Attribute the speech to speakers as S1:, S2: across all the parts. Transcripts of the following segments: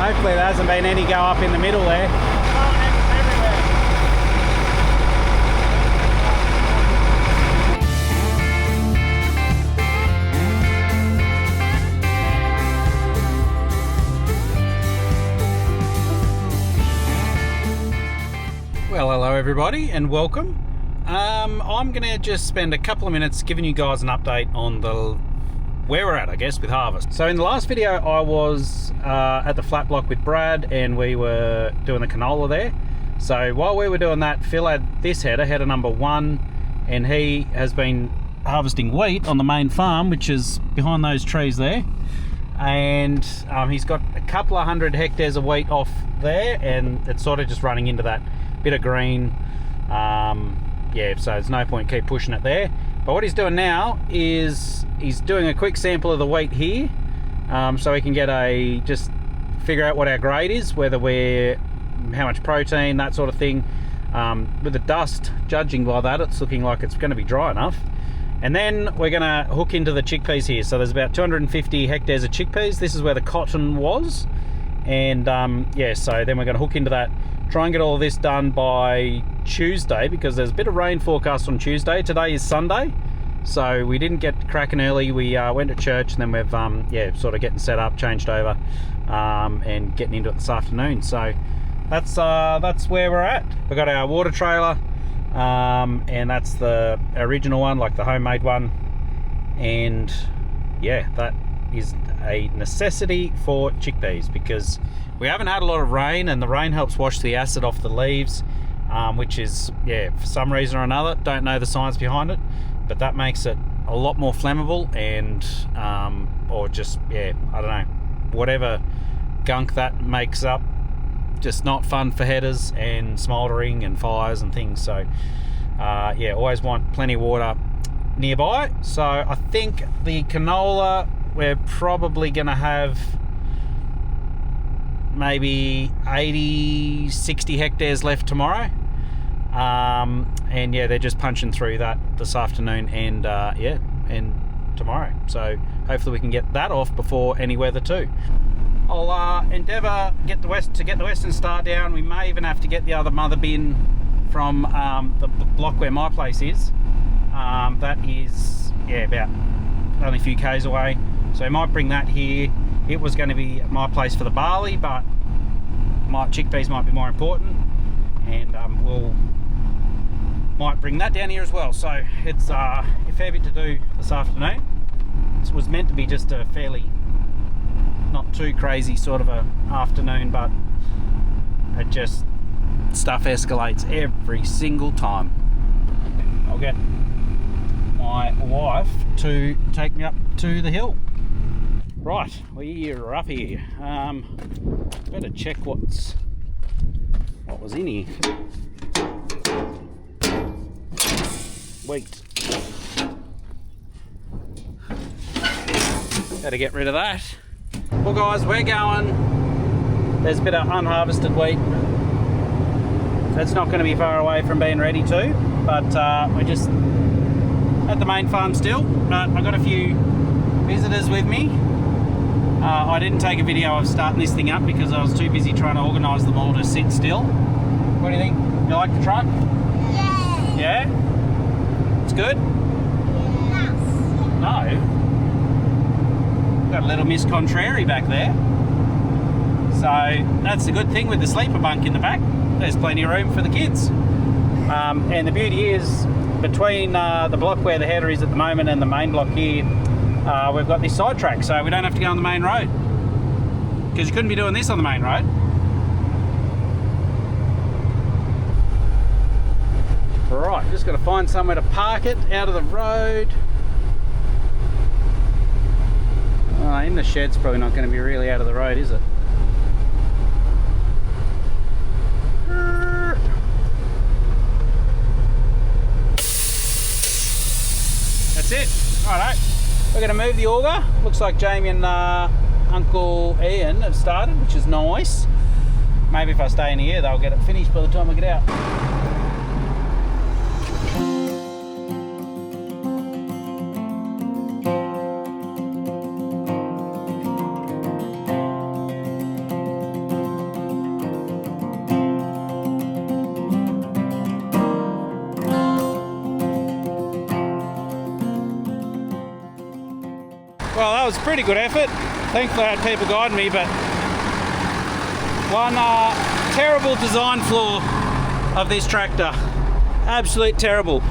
S1: Hopefully there hasn't been any go up in the middle there. Well, hello everybody and welcome. I'm going to just spend a couple of minutes giving you guys an update on where we're at, I guess, with harvest. So in the last video I was at the flat block with Brad and we were doing the canola there. So while we were doing that, Phil had this header number 1, and he has been harvesting wheat on the main farm, which is behind those trees there. And he's got a couple of 100 hectares of wheat off there, and it's sort of just running into that bit of green. Yeah, so there's no point keep pushing it there. But what he's doing now is he's doing a quick sample of the wheat here, so he can get just figure out what our grade is, whether how much protein, that sort of thing. With the dust, judging by that, it's looking like it's going to be dry enough. And then we're going to hook into the chickpeas here. So there's about 250 hectares of chickpeas. This is where the cotton was. And yeah, so then we're going to hook into that, try and get all of this done by Tuesday, because there's a bit of rain forecast on Tuesday. Today is Sunday, so we didn't get cracking early. We went to church, and then we've yeah, sort of getting set up, changed over, and getting into it this afternoon. So that's where we're at. We've got our water trailer, and that's the original one, like the homemade one. And yeah, that is a necessity for chickpeas, because we haven't had a lot of rain, and the rain helps wash the acid off the leaves, which is, yeah, for some reason or another, don't know the science behind it, but that makes it a lot more flammable, and or just, yeah, I don't know, whatever gunk that makes up, just not fun for headers and smouldering and fires and things. So yeah, always want plenty of water nearby. So I think the canola, we're probably going to have maybe 80-60 hectares left tomorrow, and yeah, they're just punching through that this afternoon and yeah, and tomorrow. So hopefully we can get that off before any weather too. I'll endeavour to get the western star down. We may even have to get the other mother bin from the block where my place is. That is, yeah, about only a few k's away, so I might bring that here. It was going to be my place for the barley, but my chickpeas might be more important, and might bring that down here as well. So it's a fair bit to do this afternoon. This was meant to be just a fairly not too crazy sort of a afternoon, but it just, stuff escalates every single time. I'll get my wife to take me up to the hill. Right, we're up here. Better check what was in here. Wheat. Better get rid of that. Well guys, we're going. There's a bit of unharvested wheat. That's not going to be far away from being ready too, but we're just at the main farm still. But I got a few visitors with me. I didn't take a video of starting this thing up because I was too busy trying to organise them all to sit still. What do you think? You like the truck? Yeah. Yeah? It's good? Yes. No? Got a little Miss Contrary back there. So that's the good thing with the sleeper bunk in the back. There's plenty of room for the kids. And the beauty is, between the block where the header is at the moment and the main block here, we've got this side track, so we don't have to go on the main road, because you couldn't be doing this on the main road. Right, just got to find somewhere to park it out of the road. In the shed's probably not going to be really out of the road, is it? That's it. Alright, we're going to move the auger. Looks like Jamie and Uncle Ian have started, which is nice. Maybe if I stay in here, they'll get it finished by the time I get out. Well, it was a pretty good effort. Thankfully I had people guiding me, but one terrible design flaw of this tractor. Absolute terrible.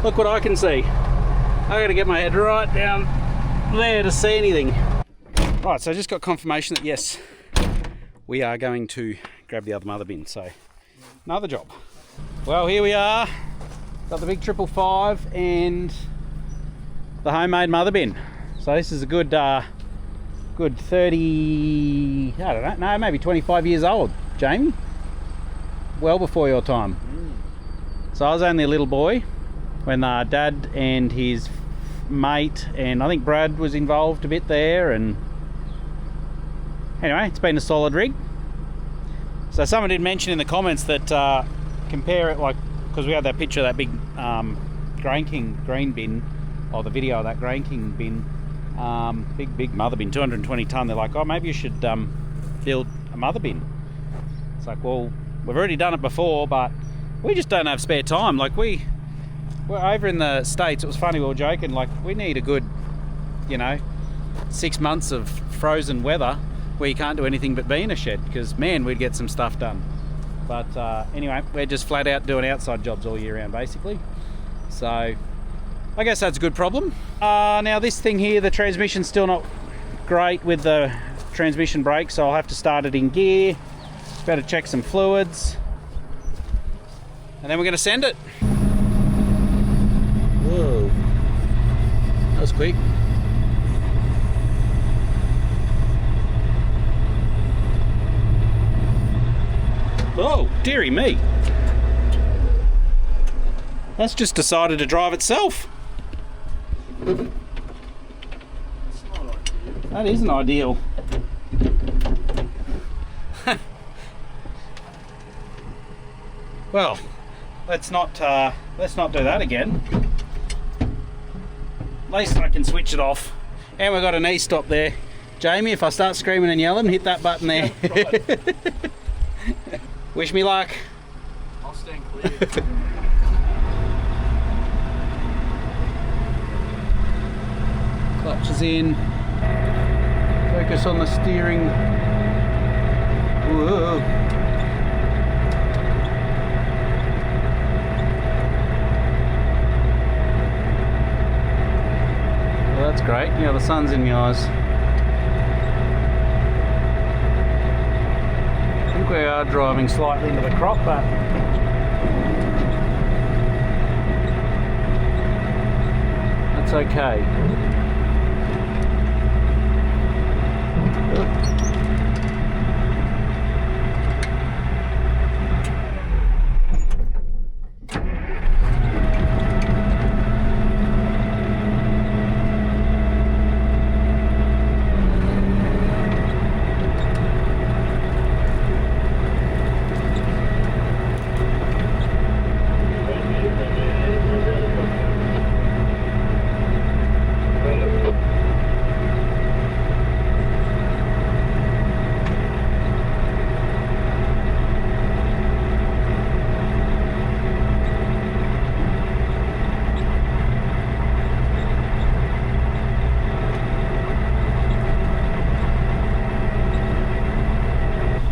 S1: Look what I can see. I gotta get my head right down there to see anything. Right, so I just got confirmation that yes, we are going to grab the other mother bin, so another job. Well, here we are. Got the big 555 and the homemade mother bin. So this is a good 30, I don't know, maybe 25 years old, Jamie. Well before your time. So I was only a little boy when Dad and his mate, and I think Brad was involved a bit there, and anyway, it's been a solid rig. So someone did mention in the comments that compare it, like, because we had that picture of that big Grain King green bin, or the video of that Grain King bin, big mother bin, 220 tonne. They're like, oh, maybe you should build a mother bin. It's like, well, we've already done it before, but we just don't have spare time. Like, we're over in the States. It was funny, we were joking, like, we need a good, 6 months of frozen weather where you can't do anything but be in a shed, because man, we'd get some stuff done. But anyway, we're just flat out doing outside jobs all year round basically. So I guess that's a good problem. Now this thing here, the transmission's still not great with the transmission brake, so I'll have to start it in gear. Better check some fluids, and then we're going to send it. Whoa, that was quick. Oh, dearie me. That's just decided to drive itself. That isn't ideal. Well, let's not do that again. At least I can switch it off. And we've got an e-stop there. Jamie, if I start screaming and yelling, hit that button there. Right. Wish me luck.
S2: I'll stand clear.
S1: Clutch is in. Focus on the steering. Whoa. Well, that's great. Yeah, the sun's in my eyes. I think we are driving slightly into the crop, but that's okay.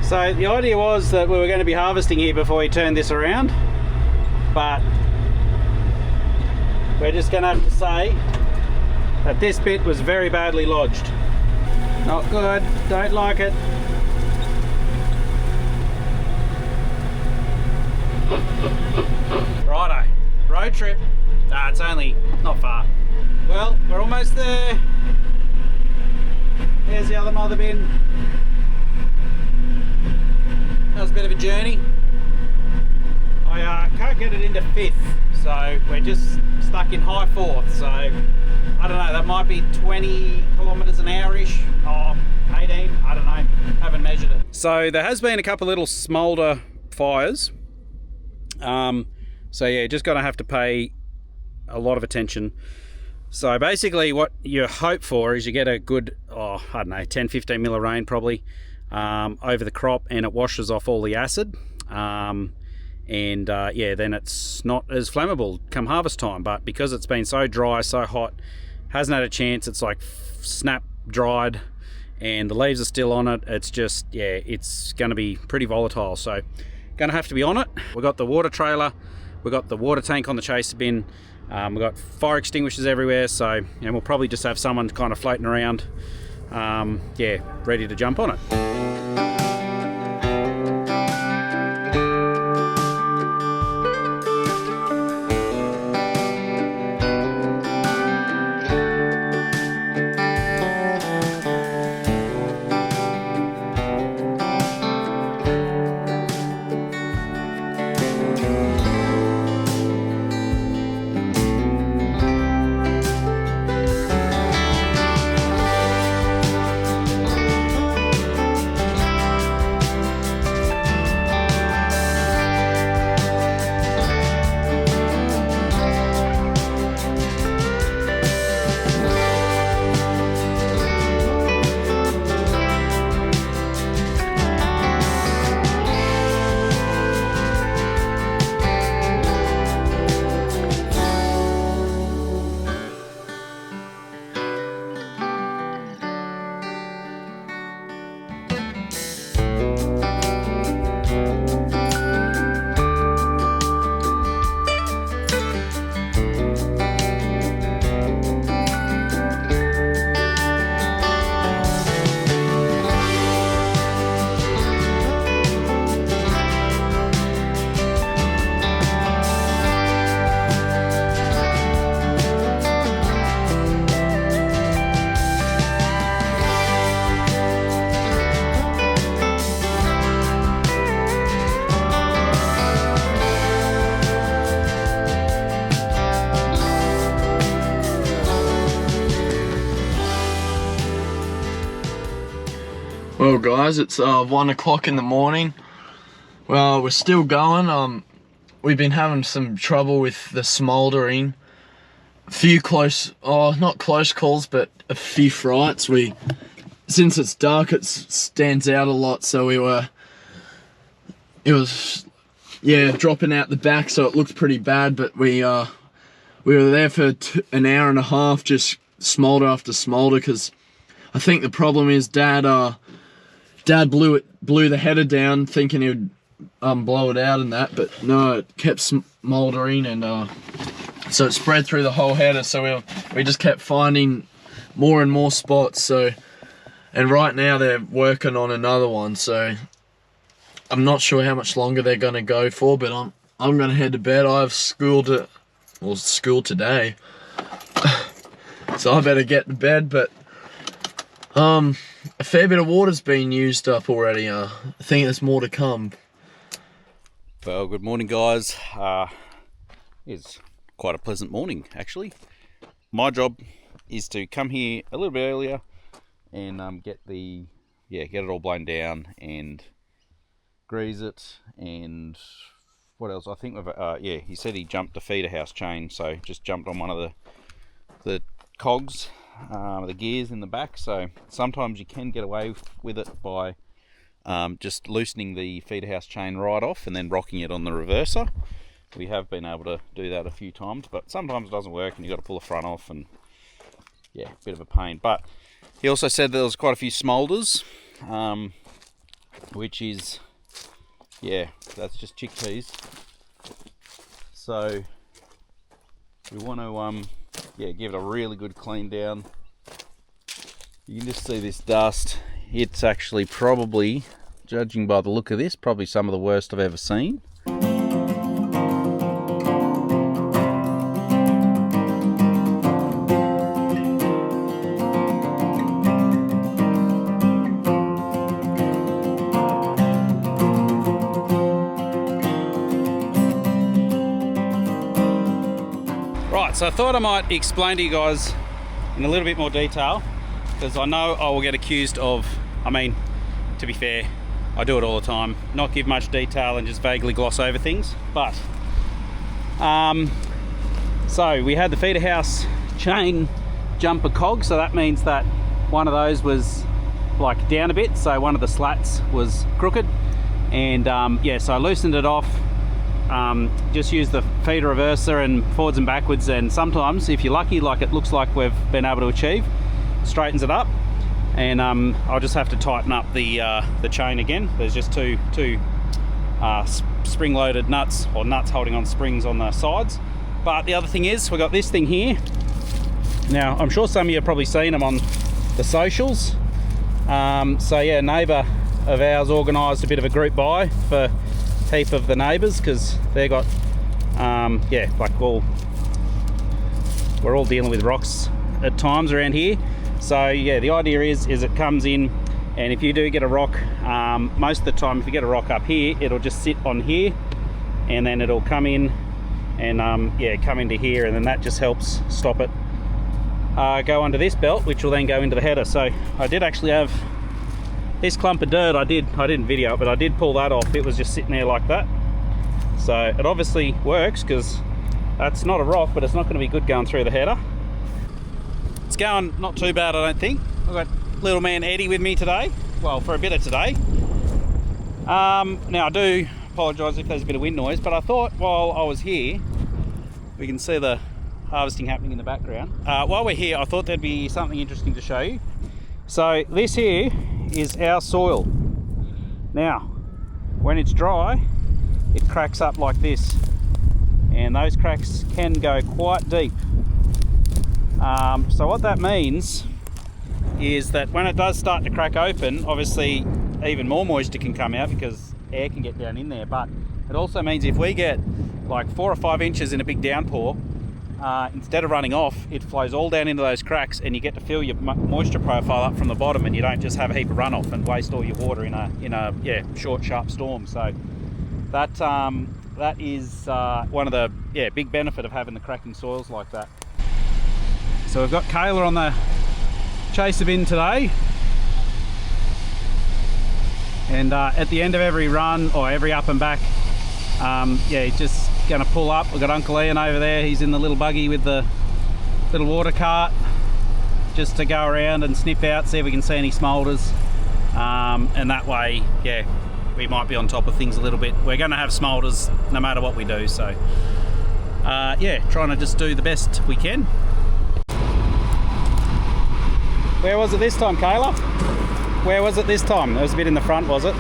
S1: So the idea was that we were going to be harvesting here before we turned this around, but we're just going to have to say that this bit was very badly lodged. Not good, don't like it. Righto, road trip. Nah, it's only not far. Well, we're almost there. There's the other mother bin. That was a bit of a journey. I can't get it into fifth, so we're just stuck in high fourth. So I don't know, that might be 20 kilometres an hour-ish, or 18, I don't know, haven't measured it. So there has been a couple little smoulder fires. So yeah, just gonna have to pay a lot of attention. So basically what you hope for is you get a good, I don't know, 10-15 mil of rain probably over the crop, and it washes off all the acid. Yeah, then it's not as flammable come harvest time. But because it's been so dry, so hot, hasn't had a chance. It's like snap dried and the leaves are still on it. It's just, yeah, it's going to be pretty volatile, so going to have to be on it. We've got the water trailer, we've got the water tank on the chaser bin, we've got fire extinguishers everywhere, so, and we'll probably just have someone kind of floating around, yeah, ready to jump on it.
S2: Well guys, it's 1 o'clock in the morning. Well, we're still going. We've been having some trouble with the smouldering. A few close, not close calls, but a few frights. Since it's dark, it stands out a lot, so it was, yeah, dropping out the back, so it looked pretty bad, but we were there for an hour and a half, just smoulder after smoulder, because I think the problem is Dad blew the header down thinking he would blow it out and that, but no, it kept smouldering, and so it spread through the whole header, so we just kept finding more and more spots. So, and right now they're working on another one, so I'm not sure how much longer they're going to go for, but I'm going to head to bed. I have school today, so I better get to bed, but a fair bit of water's been used up already. I think there's more to come.
S1: Well, good morning guys. It's quite a pleasant morning actually. My job is to come here a little bit earlier and get it all blown down and grease it, and what else? I think we've he said he jumped the feeder house chain, so just jumped on one of the cogs, the gears in the back, so sometimes you can get away with it by just loosening the feeder house chain right off and then rocking it on the reverser. We have been able to do that a few times, but sometimes it doesn't work and you've got to pull the front off, and yeah, a bit of a pain. But he also said there was quite a few smoulders, which is, yeah, that's just chickpeas. So we want to give it a really good clean down. You can just see this dust. It's actually probably, judging by the look of this, probably some of the worst I've ever seen. Right, so I thought I might explain to you guys in a little bit more detail, because I know I will get accused of, I mean, to be fair, I do it all the time, not give much detail and just vaguely gloss over things. But so we had the feeder house chain jumper cog, so that means that one of those was like down a bit, so one of the slats was crooked, and so I loosened it off, just use the feeder reverser and forwards and backwards, and sometimes if you're lucky, like it looks like we've been able to achieve, straightens it up. And I'll just have to tighten up the chain again. There's just two spring-loaded nuts, or nuts holding on springs on the sides. But the other thing is, we've got this thing here. Now, I'm sure some of you have probably seen them on the socials. So yeah, a neighbour of ours organised a bit of a group buy for a heap of the neighbours, because they got, yeah, like we're all dealing with rocks at times around here. So yeah, the idea is it comes in, and if you do get a rock, most of the time if you get a rock up here, it'll just sit on here, and then it'll come in and yeah, come into here, and then that just helps stop it go under this belt, which will then go into the header. So I did actually have this clump of dirt. I didn't video it, but I did pull that off. It was just sitting there like that. So it obviously works, because that's not a rock, but it's not going to be good going through the header. It's going not too bad, I don't think. I've got little man Eddie with me today, well, for a bit of today. Now I do apologise if there's a bit of wind noise, but I thought while I was here, we can see the harvesting happening in the background. While we're here, I thought there'd be something interesting to show you. So this here is our soil. Now, when it's dry, it cracks up like this, and those cracks can go quite deep. So what that means is that when it does start to crack open, obviously even more moisture can come out because air can get down in there. But it also means if we get like 4 or 5 inches in a big downpour, instead of running off, it flows all down into those cracks, and you get to fill your moisture profile up from the bottom, and you don't just have a heap of runoff and waste all your water in a yeah, short, sharp storm. So that is one of the big benefit of having the cracking soils like that. So we've got Kayla on the chaser bin today, and at the end of every run or every up and back, yeah, he's just going to pull up. We've got Uncle Ian over there. He's in the little buggy with the little water cart, just to go around and sniff out, see if we can see any smoulders, and that way, yeah, we might be on top of things a little bit. We're going to have smoulders no matter what we do, so yeah, trying to just do the best we can. Where was it this time, Kayla? Where was it this time? It was a bit in the front, was it?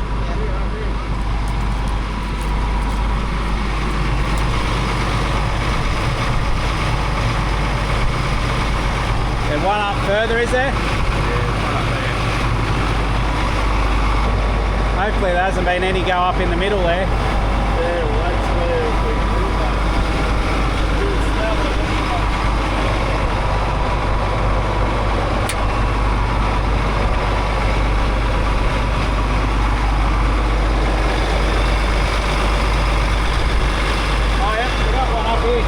S1: And one up further, is there?
S2: Yeah, one up there.
S1: Hopefully there hasn't been any go up in the middle there.
S2: Yeah, well, that's where we do that.
S1: Oh yeah, we got one up here.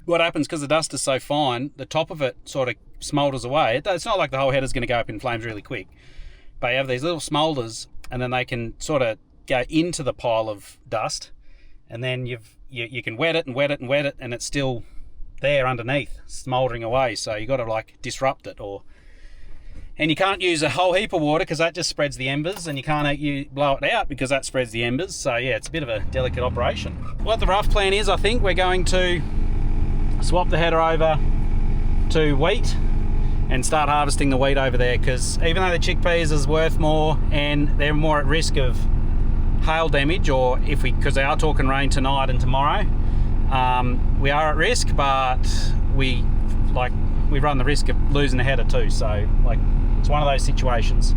S1: What happens, because the dust is so fine, the top of it sort of smoulders away. It's not like the whole header's going to go up in flames really quick, but you have these little smoulders, and then they can sort of go into the pile of dust, and then you can wet it and wet it and wet it, and it's still there underneath, smouldering away. So you got to like disrupt it, and you can't use a whole heap of water because that just spreads the embers, and you can't blow it out because that spreads the embers. So yeah, it's a bit of a delicate operation. What the rough plan is, I think we're going to swap the header over to wheat and start harvesting the wheat over there, because even though the chickpeas is worth more and they're more at risk of hail damage, or because they are talking rain tonight and tomorrow, we are at risk, but we run the risk of losing the header too. So like, it's one of those situations.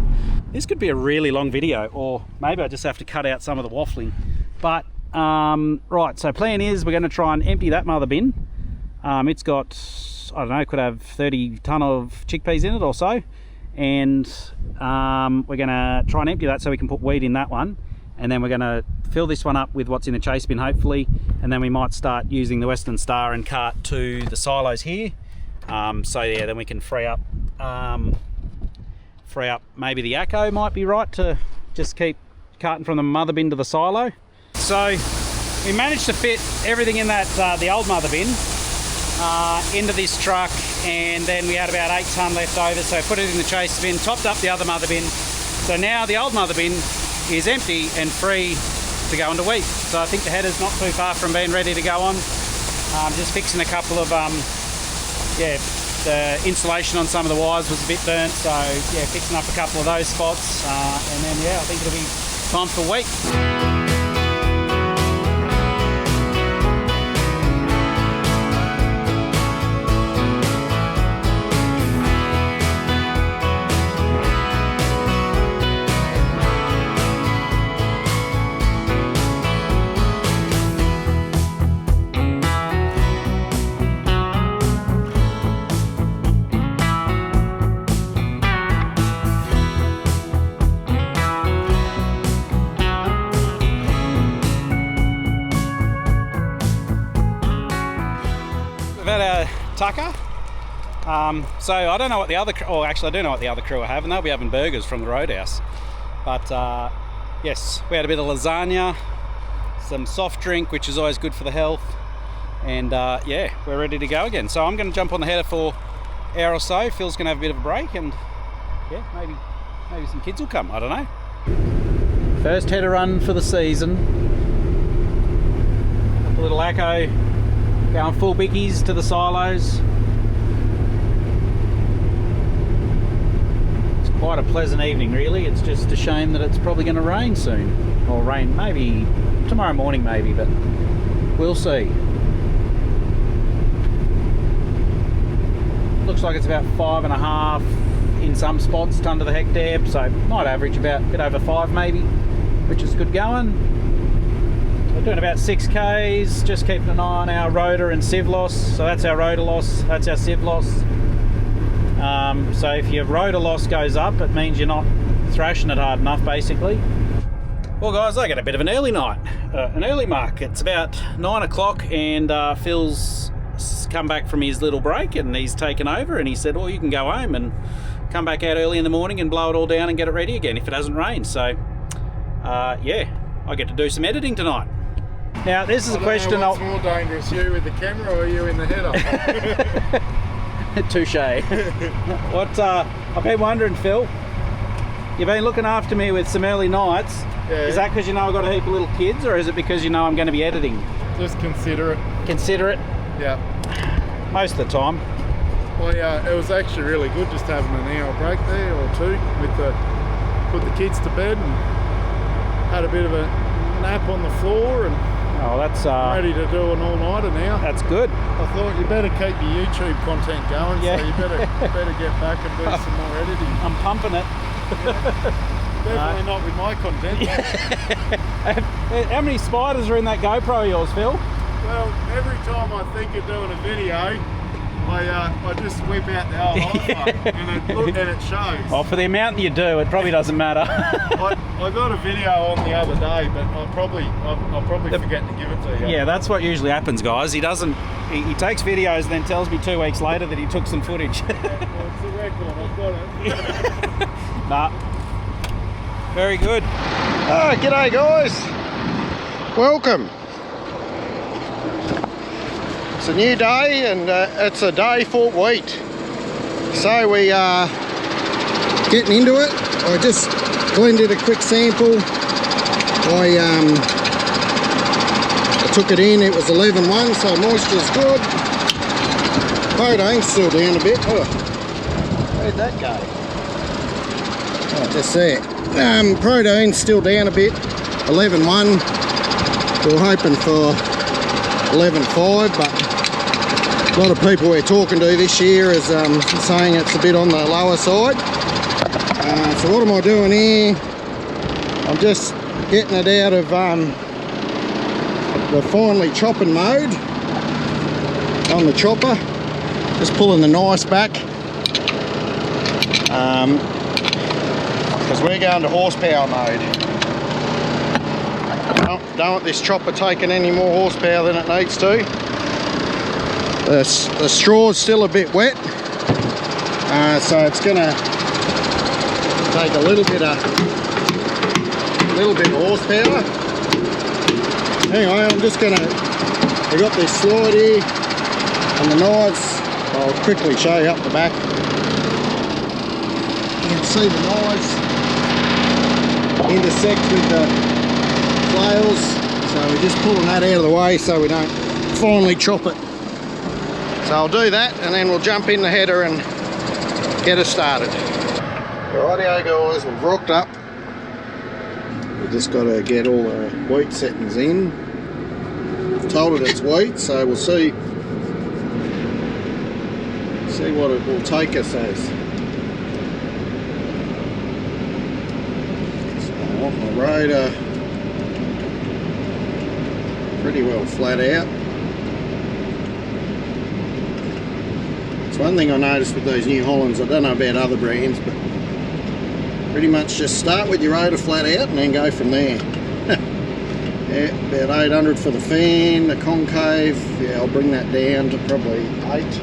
S1: This could be a really long video, or maybe I just have to cut out some of the waffling. But right, so plan is we're going to try and empty that mother bin, It's got, I don't know, could have 30 tonne of chickpeas in it or so. And we're going to try and empty that so we can put wheat in that one. And then we're going to fill this one up with what's in the chase bin, hopefully. And then we might start using the Western Star and cart to the silos here. So yeah, then we can free up maybe the Acco might be right to just keep carting from the mother bin to the silo. So we managed to fit everything in that the old mother bin into this truck, and then we had about 8 tonne left over, so put it in the chase bin, topped up the other mother bin. So now the old mother bin is empty and free to go into wheat. So I think the header's not too far from being ready to go on. Just fixing a couple of the insulation on some of the wires was a bit burnt, so yeah, fixing up a couple of those spots, and then yeah, I think it'll be time for wheat. Tucker. So I don't know what the other, or actually I do know what the other crew have, and they'll be having burgers from the Roadhouse. But yes, we had a bit of lasagna, some soft drink, which is always good for the health, and yeah, we're ready to go again. So I'm going to jump on the header for an hour or so. Phil's going to have a bit of a break, and yeah, maybe some kids will come, I don't know. First header run for the season. A little Acco. Going full bickies to the silos. It's quite a pleasant evening really. It's just a shame that it's probably going to rain soon. Or rain maybe tomorrow morning maybe, but we'll see. Looks like it's about 5.5 in some spots, tonne to the hectare, so might average about a bit over 5 maybe, which is good going. We're doing about 6 Ks, just keeping an eye on our rotor and sieve loss. So that's our rotor loss, that's our sieve loss. So if your rotor loss goes up, it means you're not thrashing it hard enough basically. Well guys, I got a bit of an early night, an early mark. It's about 9 o'clock and Phil's come back from his little break and he's taken over, and he said, well, you can go home and come back out early in the morning and blow it all down and get it ready again if it hasn't rained. So yeah, I get to do some editing tonight. Now this is a question.
S3: What's more dangerous, you with the camera or you in the header?
S1: Touche. What I've been wondering, Phil, you've been looking after me with some early nights.
S3: Yeah.
S1: Is that because you know I've got a heap of little kids, or is it because you know I'm going to be editing?
S3: Just consider it.
S1: Consider it?
S3: Yeah.
S1: Most of the time.
S3: Well, yeah, it was actually really good just having an hour break there or two with put the kids to bed and had a bit of a nap on the floor and
S1: that's
S3: ready to do an all-nighter now.
S1: That's good.
S3: I thought you better keep your YouTube content going,
S1: yeah.
S3: So you better get back and do some more editing.
S1: I'm pumping it.
S3: Yeah. Definitely not with my content.
S1: How many spiders are in that GoPro of yours, Phil?
S3: Well, every time I think of doing a video, I just whip out the old iPhone and it shows.
S1: Well, for the amount that you do, it probably doesn't matter.
S3: I got a video on the other day, but I'll probably forget to give it to you.
S1: Yeah, that's what usually happens, guys. He doesn't. He takes videos and then tells me 2 weeks later that he took some footage.
S3: Yeah, well, it's a record. I've got it.
S1: Nah. Very good.
S4: Oh, g'day guys. Welcome. It's a new day and it's a day for wheat. So we are getting into it. I just blended a quick sample. I took it in, it was 11.1, so moisture's good. Protein's still down a bit. Oh, where'd that go? Oh, just there. Protein's still down a bit, 11.1. We were hoping for 11.5, but a lot of people we're talking to this year is saying it's a bit on the lower side. So what am I doing here? I'm just getting it out of the finely chopping mode. on the chopper. Just pulling the knives back. Because we're going to horsepower mode. Don't want this chopper taking any more horsepower than it needs to. The straw's still a bit wet, so it's going to take a little bit of horsepower. Anyway, I'm just going to, we've got this slide here and the knives. I'll quickly show you up the back. You can see the knives intersect with the flails, so we're just pulling that out of the way so we don't finally chop it. So I'll do that and then we'll jump in the header and get us started. Rightio guys, we've rocked up. We've just got to get all the wheat settings in. I've told it it's wheat, so we'll see what it will take us as. So I want my rotor pretty well flat out. It's one thing I noticed with those New Hollands, I don't know about other brands, but pretty much just start with your rotor flat out and then go from there. Yeah, about 800 for the fan, the concave, yeah, I'll bring that down to probably 8.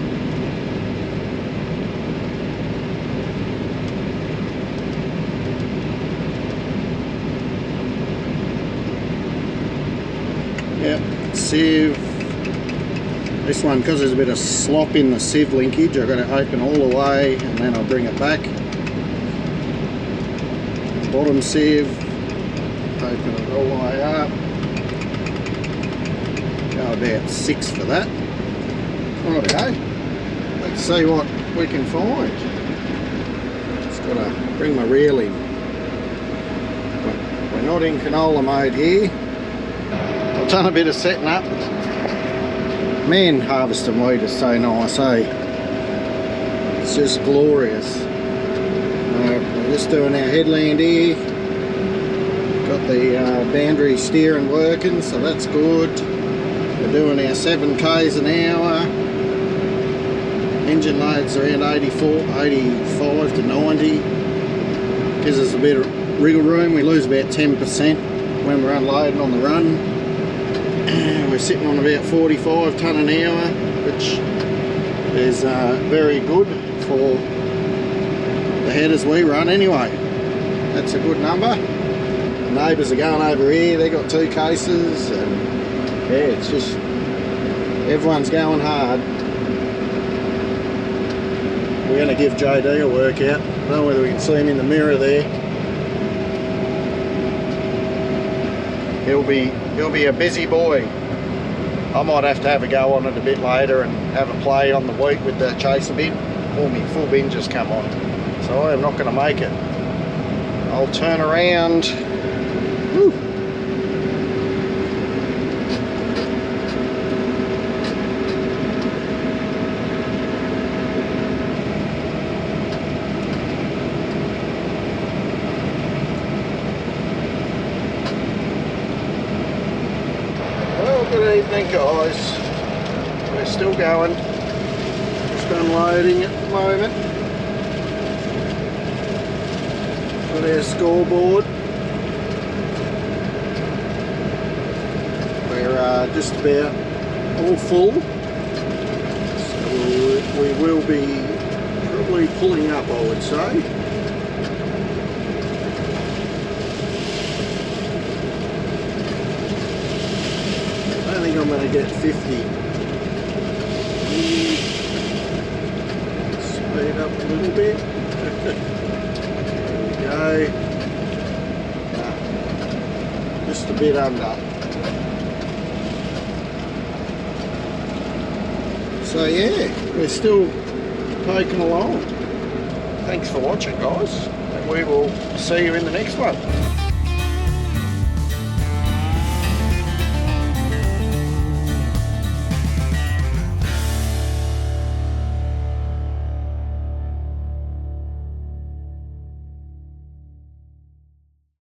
S4: Yep, sieve. This one, because there's a bit of slop in the sieve linkage, I've got to open all the way and then I'll bring it back. Bottom sieve, open it all the way up. Go about 6 for that. Righto, let's see what we can find. Just got to bring my reel in. We're not in canola mode here. I've done a bit of setting up. Man, harvesting wheat is so nice, eh? It's just glorious. We're just doing our headland here. Got the boundary steering working, so that's good. We're doing our 7 k's an hour. Engine loads around 85 to 90. Gives us a bit of wriggle room. We lose about 10% when we're unloading on the run. We're sitting on about 45 tonne an hour, which is very good for the headers we run anyway. That's a good number. The neighbours are going over here, they've got 2 cases, and yeah, it's just everyone's going hard. We're going to give JD a workout. I don't know whether we can see him in the mirror there. He'll be a busy boy. I might have to have a go on it a bit later and have a play on the wheat with the chaser bin. All my full bin just come on. So I am not going to make it. I'll turn around. Woo. Good evening guys, we're still going, just unloading at the moment. Got our scoreboard, we're just about all full, so we will be probably pulling up, I would say. I'm going to get 50. Speed up a little bit. There we go. Just a bit under. So yeah, we're still poking along. Thanks for watching guys, and we will see you in the next one.